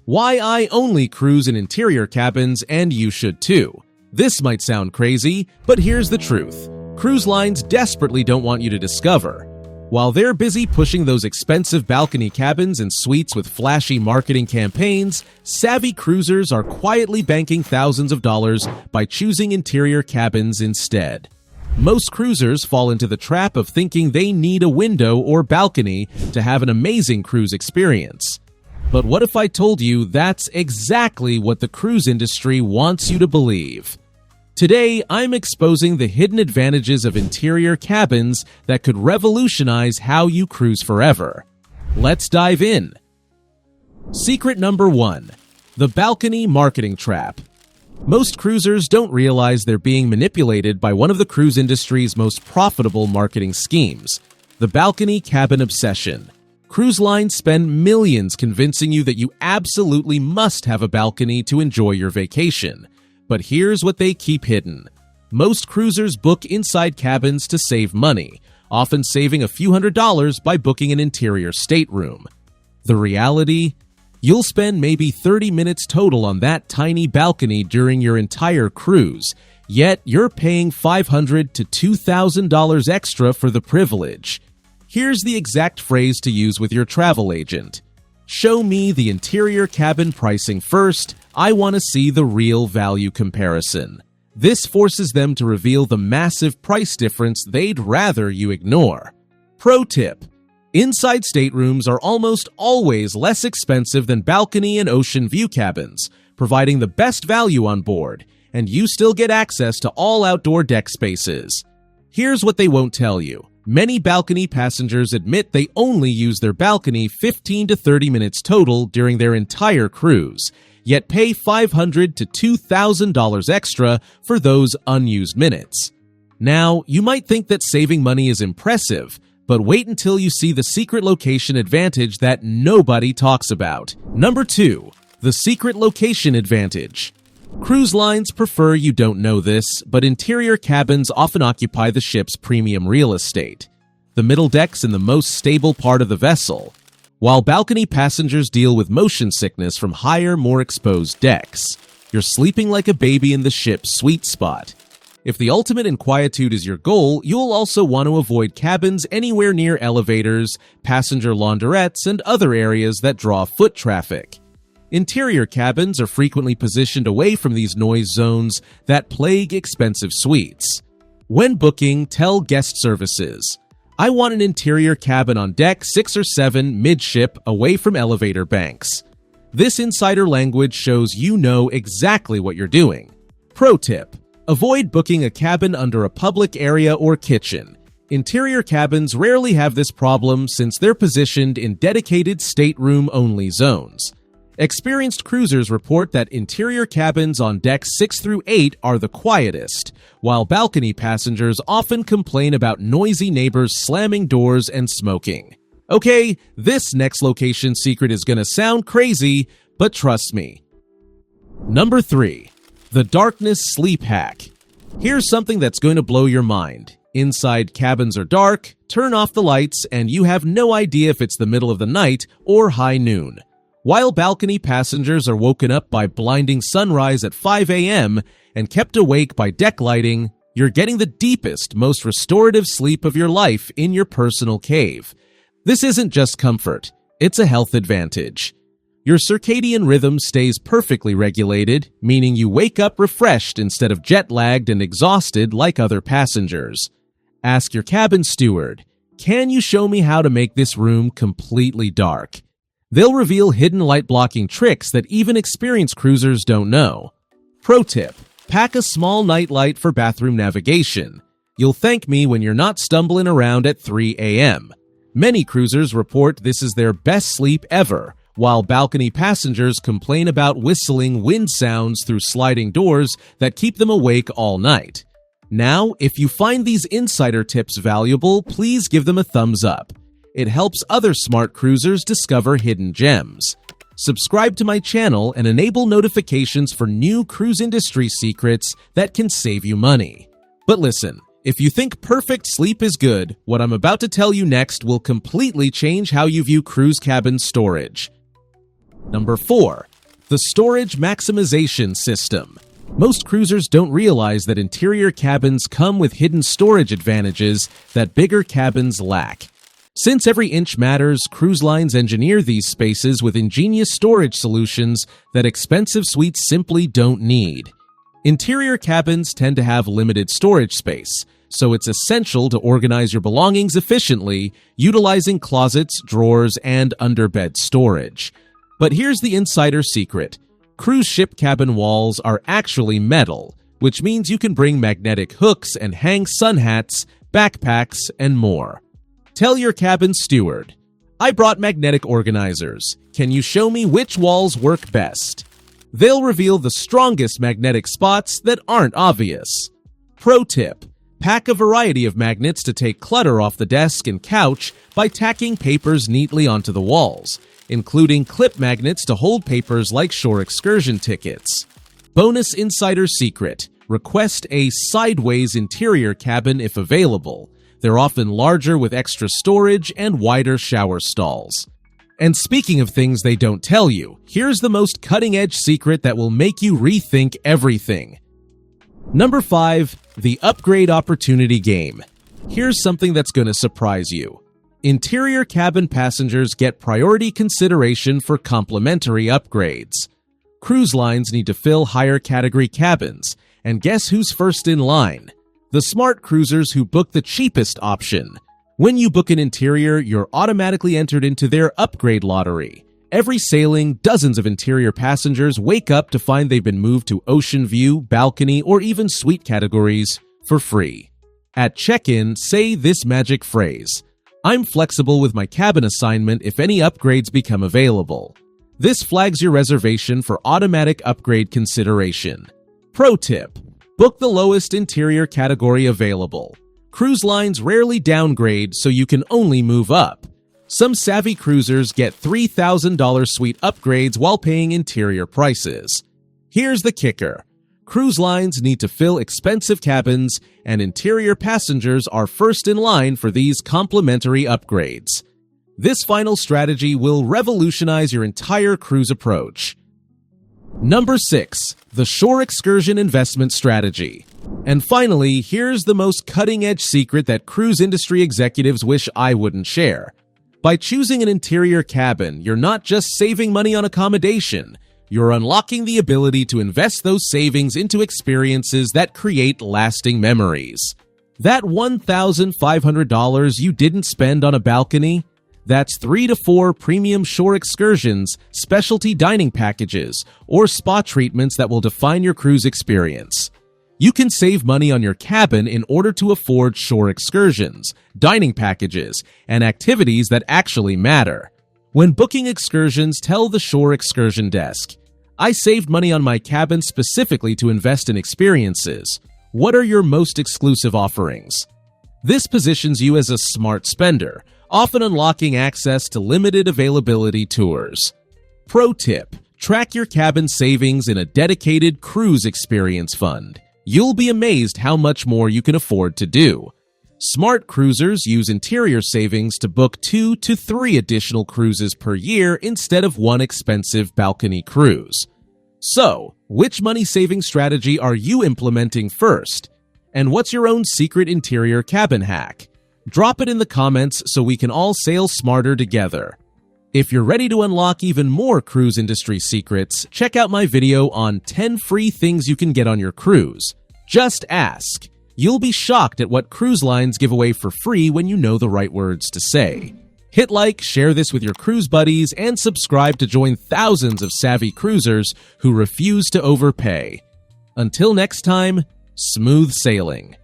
Why I only cruise in interior cabins and you should too. This might sound crazy, but here's the truth. Cruise lines desperately don't want you to discover. While they're busy pushing those expensive balcony cabins and suites with flashy marketing campaigns, savvy cruisers are quietly banking thousands of dollars by choosing interior cabins instead. Most cruisers fall into the trap of thinking they need a window or balcony to have an amazing cruise experience. But what if I told you that's exactly what the cruise industry wants you to believe? Today, I'm exposing the hidden advantages of interior cabins that could revolutionize how you cruise forever. Let's dive in. Secret number 1. The balcony marketing trap. Most cruisers don't realize they're being manipulated by one of the cruise industry's most profitable marketing schemes, the balcony cabin obsession. Cruise lines spend millions convincing you that you absolutely must have a balcony to enjoy your vacation. But here's what they keep hidden. Most cruisers book inside cabins to save money, often saving a few $100s by booking an interior stateroom. The reality? You'll spend maybe 30 minutes total on that tiny balcony during your entire cruise, yet you're paying $500 to $2,000 extra for the privilege. Here's the exact phrase to use with your travel agent. Show me the interior cabin pricing first. I want to see the real value comparison. This forces them to reveal the massive price difference they'd rather you ignore. Pro tip: inside staterooms are almost always less expensive than balcony and ocean view cabins, providing the best value on board, and you still get access to all outdoor deck spaces. Here's what they won't tell you. Many balcony passengers admit they only use their balcony 15 to 30 minutes total during their entire cruise, yet pay $500 to $2,000 extra for those unused minutes. Now, you might think that saving money is impressive, but wait until you see the secret location advantage that nobody talks about. Number 2. The secret location advantage. Cruise lines prefer you don't know this, but interior cabins often occupy the ship's premium real estate. The middle deck's in the most stable part of the vessel, while balcony passengers deal with motion sickness from higher, more exposed decks. You're sleeping like a baby in the ship's sweet spot. If the ultimate in quietude is your goal, you'll also want to avoid cabins anywhere near elevators, passenger laundrettes, and other areas that draw foot traffic. Interior cabins are frequently positioned away from these noise zones that plague expensive suites. When booking, tell guest services, I want an interior cabin on deck 6 or 7 midship away from elevator banks. This insider language shows you know exactly what you're doing. Pro tip: avoid booking a cabin under a public area or kitchen. Interior cabins rarely have this problem since they're positioned in dedicated stateroom-only zones. Experienced cruisers report that interior cabins on decks 6 through 8 are the quietest, while balcony passengers often complain about noisy neighbors slamming doors and smoking. Okay, this next location secret is gonna sound crazy, but trust me. Number 3. The darkness sleep hack. Here's something that's going to blow your mind. Inside cabins are dark, turn off the lights, and you have no idea if it's the middle of the night or high noon. While balcony passengers are woken up by blinding sunrise at 5 a.m. and kept awake by deck lighting, you're getting the deepest, most restorative sleep of your life in your personal cave. This isn't just comfort, it's a health advantage. Your circadian rhythm stays perfectly regulated, meaning you wake up refreshed instead of jet-lagged and exhausted like other passengers. Ask your cabin steward, can you show me how to make this room completely dark? They'll reveal hidden light-blocking tricks that even experienced cruisers don't know. Pro tip: pack a small nightlight for bathroom navigation. You'll thank me when you're not stumbling around at 3 a.m. Many cruisers report this is their best sleep ever, while balcony passengers complain about whistling wind sounds through sliding doors that keep them awake all night. Now, if you find these insider tips valuable, please give them a thumbs up. It helps other smart cruisers discover hidden gems. Subscribe to my channel and enable notifications for new cruise industry secrets that can save you money. But listen, if you think perfect sleep is good, what I'm about to tell you next will completely change how you view cruise cabin storage. Number 4. The storage maximization system. Most cruisers don't realize that interior cabins come with hidden storage advantages that bigger cabins lack. Since every inch matters, cruise lines engineer these spaces with ingenious storage solutions that expensive suites simply don't need. Interior cabins tend to have limited storage space, so it's essential to organize your belongings efficiently, utilizing closets, drawers, and underbed storage. But here's the insider secret. Cruise ship cabin walls are actually metal, which means you can bring magnetic hooks and hang sun hats, backpacks, and more. Tell your cabin steward, "I brought magnetic organizers. Can you show me which walls work best?" They'll reveal the strongest magnetic spots that aren't obvious. Pro tip: pack a variety of magnets to take clutter off the desk and couch by tacking papers neatly onto the walls, including clip magnets to hold papers like shore excursion tickets. Bonus insider secret: request a sideways interior cabin if available. They're often larger with extra storage and wider shower stalls. And speaking of things they don't tell you, here's the most cutting-edge secret that will make you rethink everything. Number 5, the upgrade opportunity game. Here's something that's going to surprise you. Interior cabin passengers get priority consideration for complimentary upgrades. Cruise lines need to fill higher category cabins, and guess who's first in line? The smart cruisers who book the cheapest option. When you book an interior, you're automatically entered into their upgrade lottery. Every sailing, dozens of interior passengers wake up to find they've been moved to ocean view, balcony, or even suite categories for free. At check-in, say this magic phrase: "I'm flexible with my cabin assignment if any upgrades become available." This flags your reservation for automatic upgrade consideration. Pro tip: book the lowest interior category available. Cruise lines rarely downgrade, so you can only move up. Some savvy cruisers get $3,000 suite upgrades while paying interior prices. Here's the kicker. Cruise lines need to fill expensive cabins, and interior passengers are first in line for these complimentary upgrades. This final strategy will revolutionize your entire cruise approach. Number 6, the shore excursion investment strategy. And finally, here's the most cutting-edge secret that cruise industry executives wish I wouldn't share. By choosing an interior cabin, you're not just saving money on accommodation, you're unlocking the ability to invest those savings into experiences that create lasting memories. That $1,500 you didn't spend on a balcony? That's 3 to 4 premium shore excursions, specialty dining packages, or spa treatments that will define your cruise experience. You can save money on your cabin in order to afford shore excursions, dining packages, and activities that actually matter. When booking excursions, tell the shore excursion desk, "I saved money on my cabin specifically to invest in experiences. What are your most exclusive offerings?" This positions you as a smart spender, often unlocking access to limited availability tours. Pro tip: track your cabin savings in a dedicated cruise experience fund. You'll be amazed how much more you can afford to do. Smart cruisers use interior savings to book 2 to 3 additional cruises per year instead of one expensive balcony cruise. So, which money-saving strategy are you implementing first? And what's your own secret interior cabin hack? Drop it in the comments so we can all sail smarter together. If you're ready to unlock even more cruise industry secrets, check out my video on 10 free things you can get on your cruise. Just ask. You'll be shocked at what cruise lines give away for free when you know the right words to say. Hit like, share this with your cruise buddies, and subscribe to join thousands of savvy cruisers who refuse to overpay. Until next time, smooth sailing.